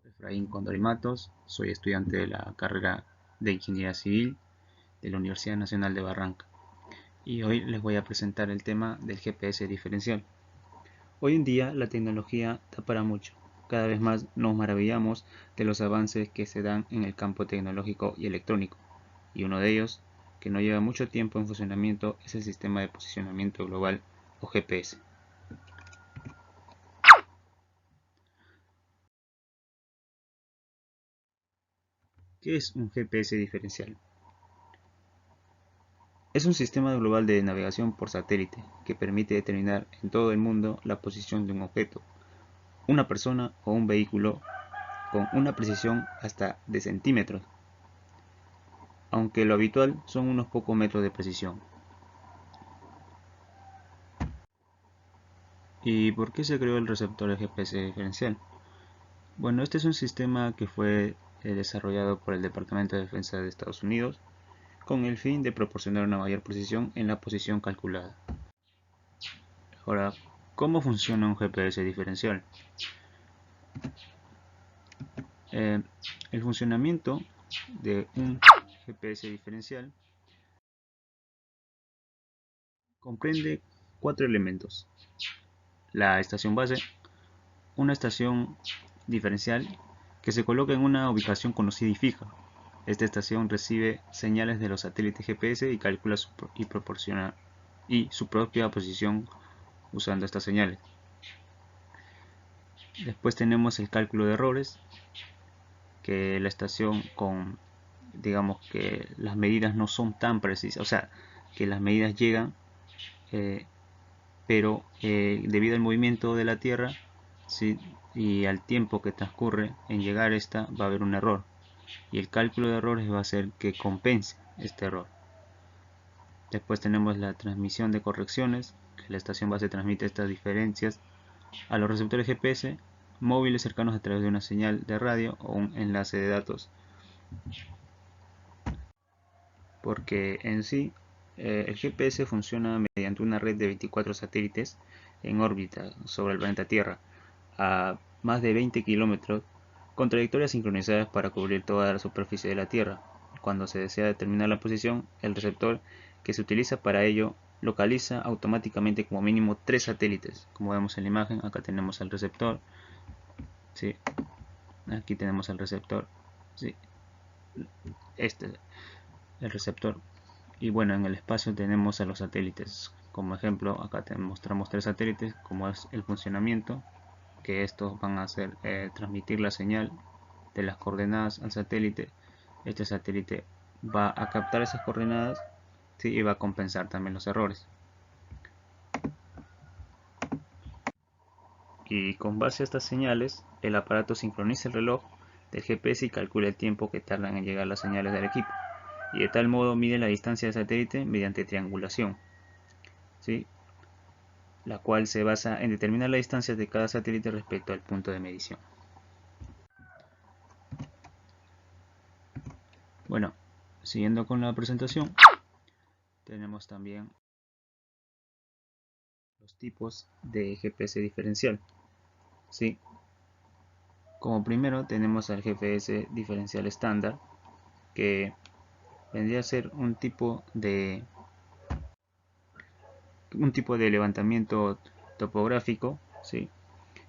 Efraín Condori Matos, soy estudiante de la carrera de Ingeniería Civil de la Universidad Nacional de Barranca y hoy les voy a presentar el tema del GPS diferencial. Hoy en día la tecnología da para mucho. Cada vez más nos maravillamos de los avances que se dan en el campo tecnológico y electrónico, y uno de ellos, que no lleva mucho tiempo en funcionamiento, es el sistema de posicionamiento global o GPS. ¿Qué es un GPS diferencial? Es un sistema global de navegación por satélite que permite determinar en todo el mundo la posición de un objeto, una persona o un vehículo con una precisión hasta de centímetros, aunque lo habitual son unos pocos metros de precisión. ¿Y por qué se creó el receptor de GPS diferencial? Bueno, este es un sistema que fue desarrollado por el Departamento de Defensa de Estados Unidos con el fin de proporcionar una mayor precisión en la posición calculada. Ahora, ¿cómo funciona un GPS diferencial? El funcionamiento de un GPS diferencial comprende 4 elementos: la estación base, una estación diferencial que se coloca en una ubicación conocida y fija. Esta estación recibe señales de los satélites GPS y calcula y proporciona su propia posición usando estas señales. Después tenemos el cálculo de errores, que la estación digamos que las medidas no son tan precisas, o sea, que las medidas llegan, pero debido al movimiento de la Tierra, ¿sí?, y al tiempo que transcurre en llegar esta, va a haber un error, y el cálculo de errores va a hacer que compense este error. Después tenemos la transmisión de correcciones, que la estación base transmite estas diferencias a los receptores GPS móviles cercanos a través de una señal de radio o un enlace de datos, porque en sí el GPS funciona mediante una red de 24 satélites en órbita sobre el planeta Tierra a más de 20 kilómetros con trayectorias sincronizadas para cubrir toda la superficie de la Tierra. Cuando se desea determinar la posición, el receptor que se utiliza para ello localiza automáticamente como mínimo 3 satélites. Como vemos en la imagen, acá tenemos el receptor, ¿sí?, aquí tenemos el receptor, ¿sí?, este es el receptor. Y bueno, en el espacio tenemos a los satélites. Como ejemplo, acá te mostramos 3 satélites, como es el funcionamiento, que estos van a hacer transmitir la señal de las coordenadas al satélite. Este satélite va a captar esas coordenadas, ¿sí?, y va a compensar también los errores. Y con base a estas señales, el aparato sincroniza el reloj del GPS y calcula el tiempo que tardan en llegar las señales del equipo. Y de tal modo mide la distancia del satélite mediante triangulación, ¿sí?, la cual se basa en determinar la distancia de cada satélite respecto al punto de medición. Bueno, siguiendo con la presentación, tenemos también los tipos de GPS diferencial, ¿sí? Como primero tenemos al GPS diferencial estándar, que vendría a ser un tipo de levantamiento topográfico, ¿sí?,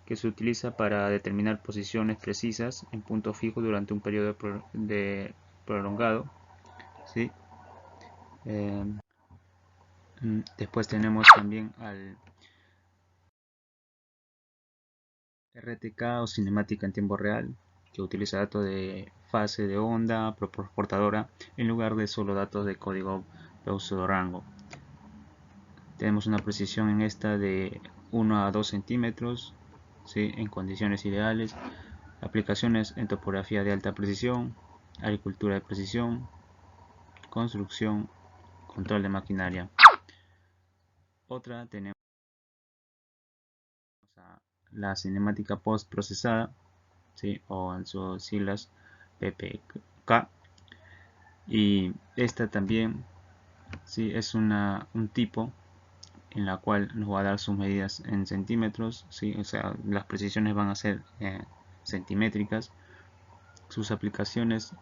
que se utiliza para determinar posiciones precisas en punto fijo durante un periodo prolongado, ¿sí? Después tenemos también al RTK o cinemática en tiempo real, que utiliza datos de fase de onda portadora en lugar de solo datos de código pseudorango. Tenemos una precisión en esta de 1 a 2 centímetros, ¿sí?, en condiciones ideales. Aplicaciones en topografía de alta precisión, agricultura de precisión, construcción, control de maquinaria. Otra tenemos la cinemática post procesada, ¿sí?, o en sus siglas PPK, y esta también, ¿sí?, es un tipo en la cual nos va a dar sus medidas en centímetros, ¿sí?, o sea, las precisiones van a ser centimétricas. Sus aplicaciones,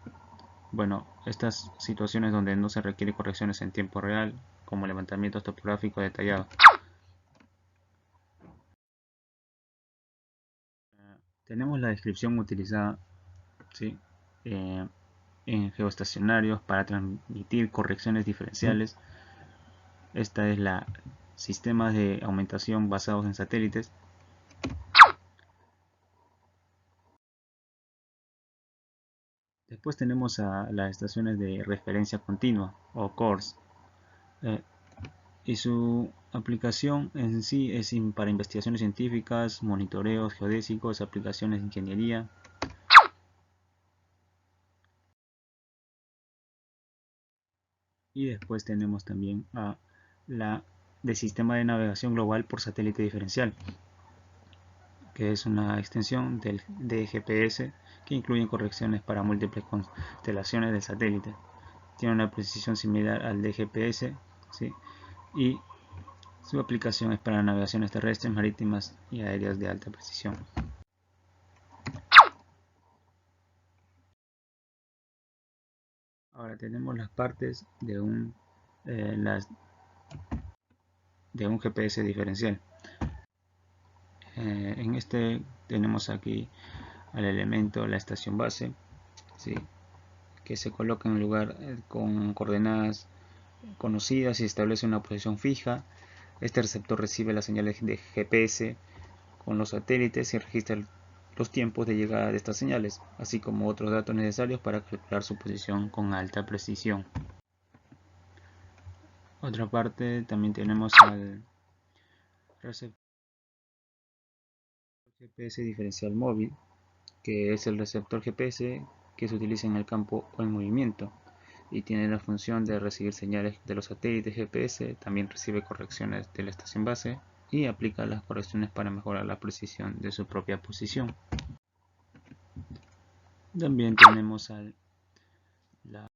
bueno, estas situaciones donde no se requiere correcciones en tiempo real, como levantamiento topográfico detallado. Tenemos la descripción utilizada, ¿sí? En geoestacionarios para transmitir correcciones diferenciales. Esta es la sistemas de aumentación basados en satélites. Después tenemos a las estaciones de referencia continua o CORS, y su aplicación en sí es para investigaciones científicas, monitoreos geodésicos, aplicaciones de ingeniería. Y después tenemos también a la de sistema de navegación global por satélite diferencial, que es una extensión de GPS que incluye correcciones para múltiples constelaciones del satélite. Tiene una precisión similar al de GPS, ¿sí? Y su aplicación es para navegaciones terrestres, marítimas y aéreas de alta precisión. Ahora tenemos las partes de un GPS diferencial. En este tenemos aquí al elemento la estación base, ¿sí? Que se coloca en un lugar con coordenadas conocidas y establece una posición fija. Este receptor recibe las señales de GPS con los satélites y registra los tiempos de llegada de estas señales, así como otros datos necesarios para calcular su posición con alta precisión. Otra parte también tenemos al receptor GPS diferencial móvil, que es el receptor GPS que se utiliza en el campo o en movimiento y tiene la función de recibir señales de los satélites GPS. También recibe correcciones de la estación base y aplica las correcciones para mejorar la precisión de su propia posición. También tenemos la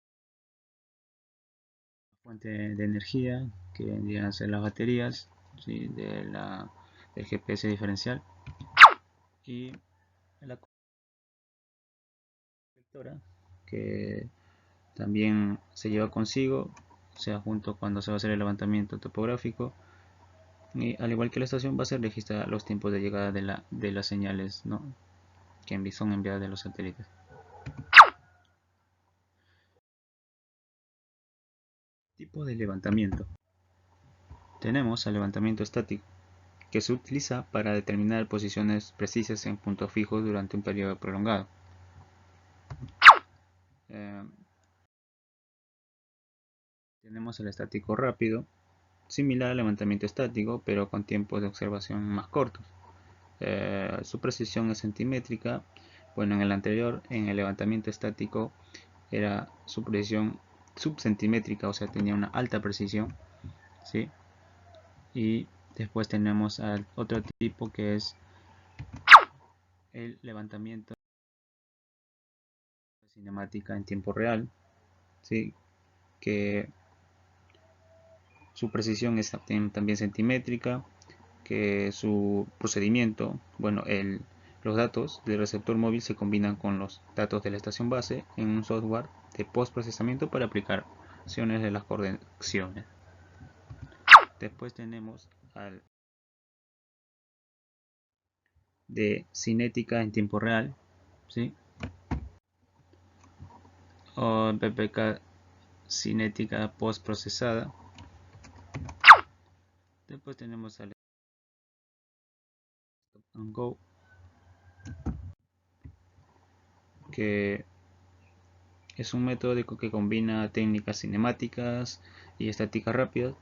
fuente de energía, que vendrían a ser las baterías, ¿sí? Del GPS diferencial, y la colectora, que también se lleva consigo, sea junto cuando se va a hacer el levantamiento topográfico, y al igual que la estación base registra los tiempos de llegada de las señales, ¿no?, que son enviadas de los satélites. Tipo de levantamiento. Tenemos el levantamiento estático, que se utiliza para determinar posiciones precisas en puntos fijos durante un periodo prolongado. Tenemos el estático rápido, similar al levantamiento estático, pero con tiempos de observación más cortos. Su precisión es centimétrica. Bueno, en el anterior, en el levantamiento estático, era su precisión subcentimétrica, o sea, tenía una alta precisión, ¿sí? Y después tenemos al otro tipo, que es el levantamiento cinemática en tiempo real, ¿sí?, que su precisión es también centimétrica, que su procedimiento, bueno, los datos del receptor móvil se combinan con los datos de la estación base en un software de postprocesamiento para aplicar acciones de las correcciones. Después tenemos al de cinética en tiempo real, ¿sí?, o PPK cinética postprocesada. Después tenemos al Stop and Go, que es un método que combina técnicas cinemáticas y estáticas rápidas.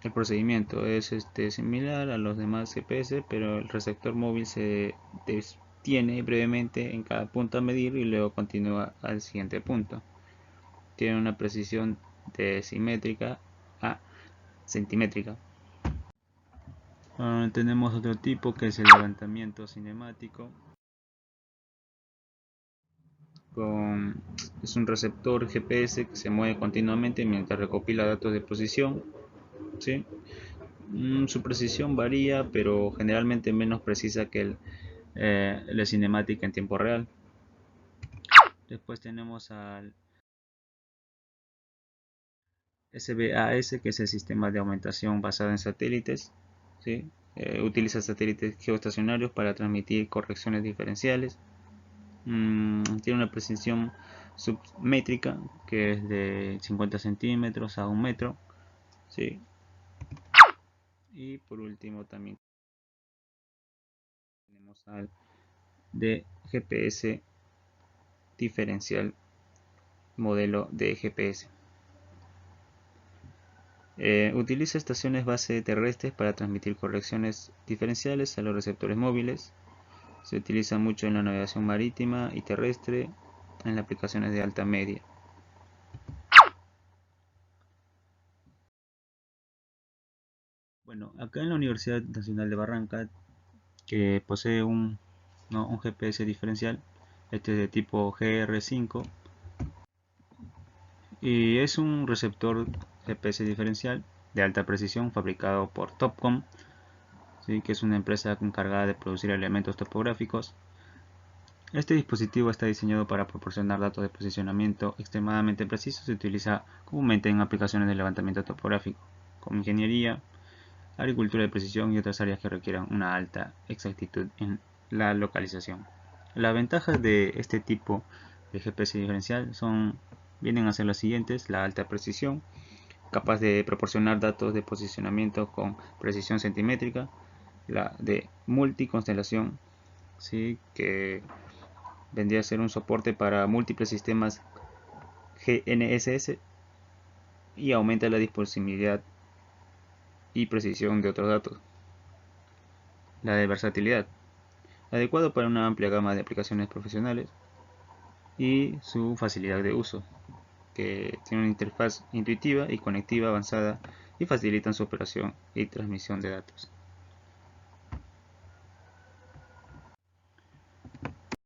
El procedimiento es similar a los demás GPS, pero el receptor móvil se detiene brevemente en cada punto a medir y luego continúa al siguiente punto. Tiene una precisión de simétrica a centimétrica. Tenemos otro tipo, que es el levantamiento cinemático. Es un receptor GPS que se mueve continuamente mientras recopila datos de posición, ¿sí? Su precisión varía, pero generalmente menos precisa que el la cinemática en tiempo real. Después tenemos al SBAS, que es el sistema de aumentación basado en satélites, ¿sí? Utiliza satélites geoestacionarios para transmitir correcciones diferenciales. Tiene una precisión submétrica que es de 50 centímetros a 1 metro, ¿sí? Y por último también tenemos al de GPS diferencial, modelo de GPS. Utiliza estaciones base terrestres para transmitir correcciones diferenciales a los receptores móviles. Se utiliza mucho en la navegación marítima y terrestre, en las aplicaciones de alta media. Bueno, acá en la Universidad Nacional de Barranca, que posee un GPS diferencial, este es de tipo GR5, y es un receptor GPS diferencial de alta precisión fabricado por Topcom, ¿sí? Que es una empresa encargada de producir elementos topográficos. Este dispositivo está diseñado para proporcionar datos de posicionamiento extremadamente precisos. Se utiliza comúnmente en aplicaciones de levantamiento topográfico, como ingeniería, agricultura de precisión y otras áreas que requieran una alta exactitud en la localización. Las ventajas de este tipo de GPS diferencial vienen a ser las siguientes: la alta precisión, capaz de proporcionar datos de posicionamiento con precisión centimétrica; la de multiconstelación, ¿sí? Que vendría a ser un soporte para múltiples sistemas GNSS y aumenta la disponibilidad y precisión de otros datos. La de versatilidad, adecuado para una amplia gama de aplicaciones profesionales, y su facilidad de uso, que tiene una interfaz intuitiva y conectiva avanzada y facilitan su operación y transmisión de datos.